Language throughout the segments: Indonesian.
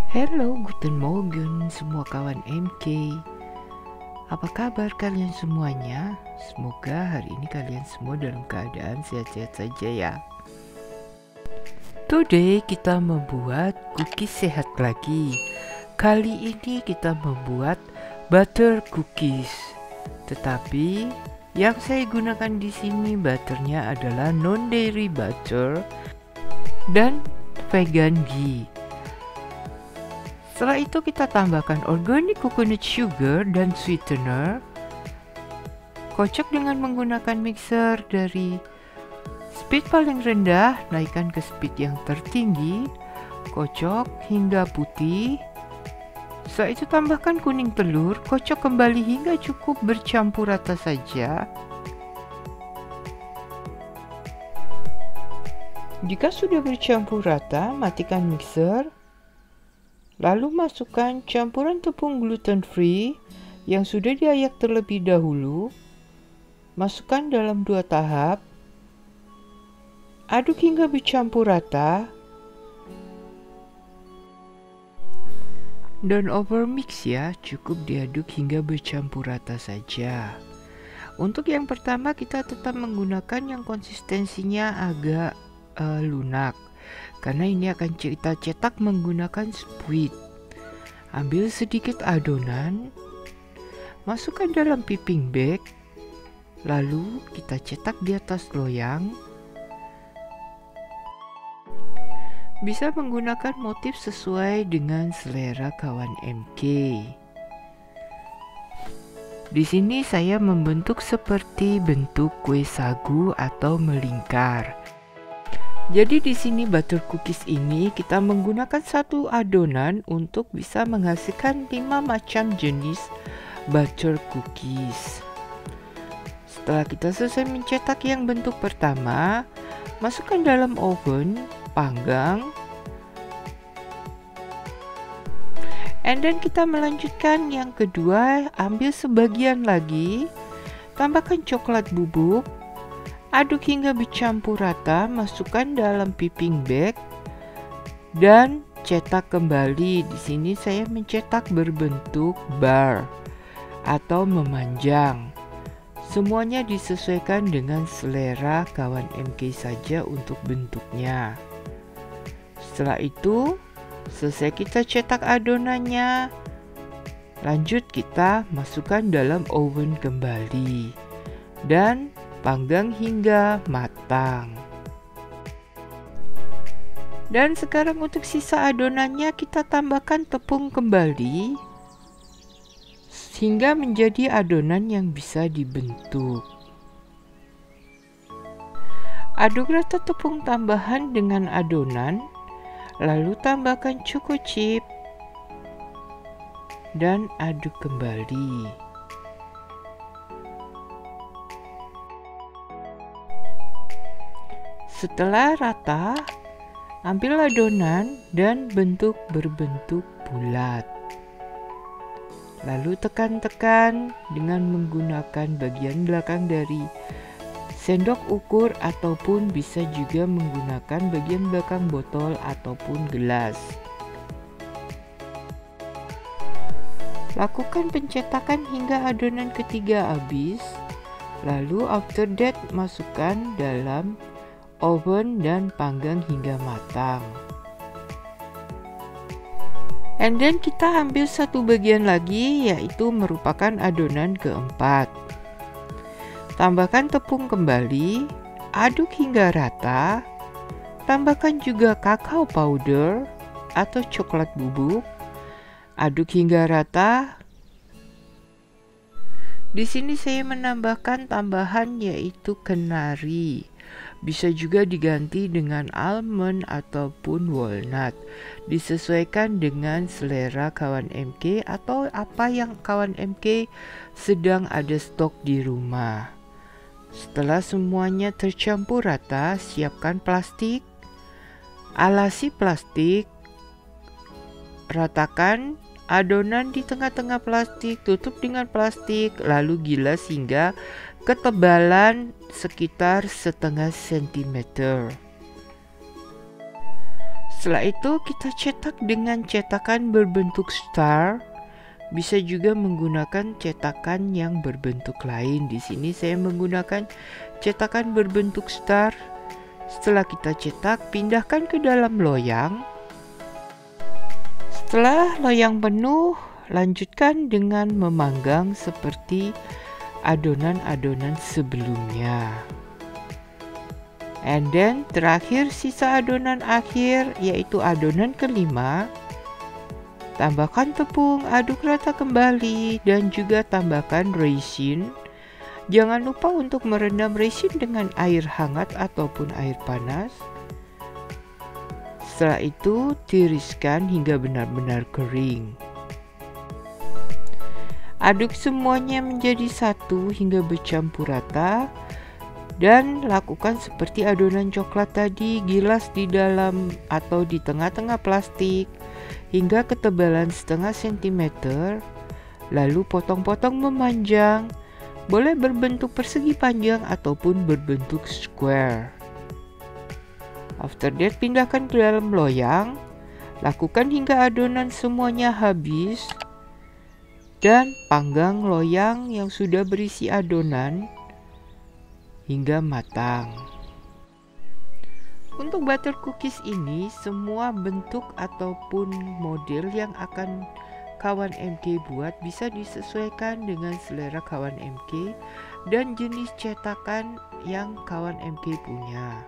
Hello, guten Morgen semua kawan MK. Apa kabar kalian semuanya? Semoga hari ini kalian semua dalam keadaan sehat-sehat saja ya. Today kita membuat cookies sehat lagi. Kali ini kita membuat butter cookies. Tetapi yang saya gunakan di sini butternya adalah non-dairy butter dan vegan ghee. Setelah itu kita tambahkan organic coconut sugar dan sweetener. Kocok dengan menggunakan mixer dari speed paling rendah, naikkan ke speed yang tertinggi. Kocok hingga putih. Setelah itu tambahkan kuning telur, kocok kembali hingga cukup bercampur rata saja. Jika sudah bercampur rata, matikan mixer. Lalu masukkan campuran tepung gluten free yang sudah diayak terlebih dahulu. Masukkan dalam 2 tahap. Aduk hingga bercampur rata. Don't overmix ya, cukup diaduk hingga bercampur rata saja. Untuk yang pertama kita tetap menggunakan yang konsistensinya agak lunak. Karena ini akan kita cetak menggunakan squid. Ambil sedikit adonan, masukkan dalam piping bag, lalu kita cetak di atas loyang. Bisa menggunakan motif sesuai dengan selera kawan MK. Di sini saya membentuk seperti bentuk kue sagu atau melingkar. Jadi di sini butter cookies ini kita menggunakan satu adonan untuk bisa menghasilkan 5 macam jenis butter cookies. Setelah kita selesai mencetak yang bentuk pertama, masukkan dalam oven, panggang. And then kita melanjutkan yang kedua, ambil sebagian lagi, tambahkan coklat bubuk. Aduk hingga bercampur rata, masukkan dalam piping bag dan cetak kembali. Di sini saya mencetak berbentuk bar atau memanjang. Semuanya disesuaikan dengan selera kawan MK saja untuk bentuknya. Setelah itu, selesai kita cetak adonannya. Lanjut kita masukkan dalam oven kembali dan panggang hingga matang. Dan sekarang untuk sisa adonannya kita tambahkan tepung kembali hingga menjadi adonan yang bisa dibentuk. Aduk rata tepung tambahan dengan adonan, lalu tambahkan choco chip dan aduk kembali. Setelah rata, ambil adonan dan bentuk berbentuk bulat. Lalu tekan-tekan dengan menggunakan bagian belakang dari sendok ukur ataupun bisa juga menggunakan bagian belakang botol ataupun gelas. Lakukan pencetakan hingga adonan ketiga habis. Lalu after that masukkan dalam oven dan panggang hingga matang. And then kita ambil satu bagian lagi, yaitu merupakan adonan keempat. Tambahkan tepung kembali, aduk hingga rata. Tambahkan juga kakao powder atau coklat bubuk. Aduk hingga rata. Di sini saya menambahkan tambahan yaitu kenari. Bisa juga diganti dengan almond ataupun walnut. Disesuaikan dengan selera kawan MK atau apa yang kawan MK sedang ada stok di rumah. Setelah semuanya tercampur rata, siapkan plastik. Alasi plastik. Ratakan adonan di tengah-tengah plastik, tutup dengan plastik, lalu gilas hingga ketebalan sekitar setengah sentimeter. Setelah itu kita cetak dengan cetakan berbentuk star. Bisa juga menggunakan cetakan yang berbentuk lain. Di sini saya menggunakan cetakan berbentuk star. Setelah kita cetak, pindahkan ke dalam loyang. Setelah loyang penuh, lanjutkan dengan memanggang seperti adonan-adonan sebelumnya. And then terakhir sisa adonan akhir yaitu adonan kelima. Tambahkan tepung, aduk rata kembali dan juga tambahkan resin. Jangan lupa untuk merendam resin dengan air hangat ataupun air panas. Setelah itu tiriskan hingga benar-benar kering. Aduk semuanya menjadi satu hingga bercampur rata. Dan lakukan seperti adonan coklat tadi, gilas di dalam atau di tengah-tengah plastik hingga ketebalan setengah sentimeter. Lalu potong-potong memanjang, boleh berbentuk persegi panjang ataupun berbentuk square. After that, pindahkan ke dalam loyang. Lakukan hingga adonan semuanya habis. Dan panggang loyang yang sudah berisi adonan hingga matang. Untuk butter cookies ini, semua bentuk ataupun model yang akan kawan MK buat bisa disesuaikan dengan selera kawan MK dan jenis cetakan yang kawan MK punya.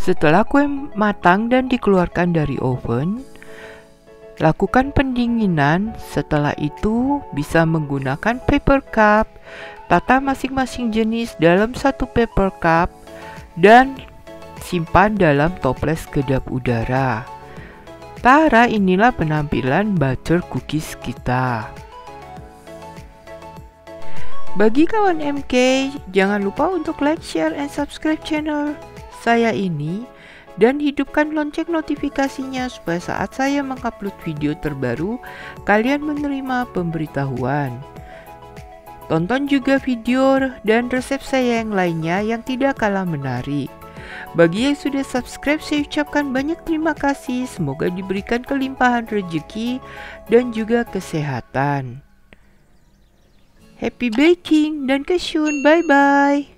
Setelah kue matang dan dikeluarkan dari oven, lakukan pendinginan. Setelah itu bisa menggunakan paper cup. Tata masing-masing jenis dalam satu paper cup dan simpan dalam toples kedap udara. Tara, inilah penampilan butter cookies kita. Bagi kawan MK, jangan lupa untuk like, share, and subscribe channel saya ini dan hidupkan lonceng notifikasinya supaya saat saya mengupload video terbaru, kalian menerima pemberitahuan. Tonton juga video dan resep saya yang lainnya yang tidak kalah menarik. Bagi yang sudah subscribe, saya ucapkan banyak terima kasih. Semoga diberikan kelimpahan rezeki dan juga kesehatan. Happy baking dan kesyun. Bye-bye.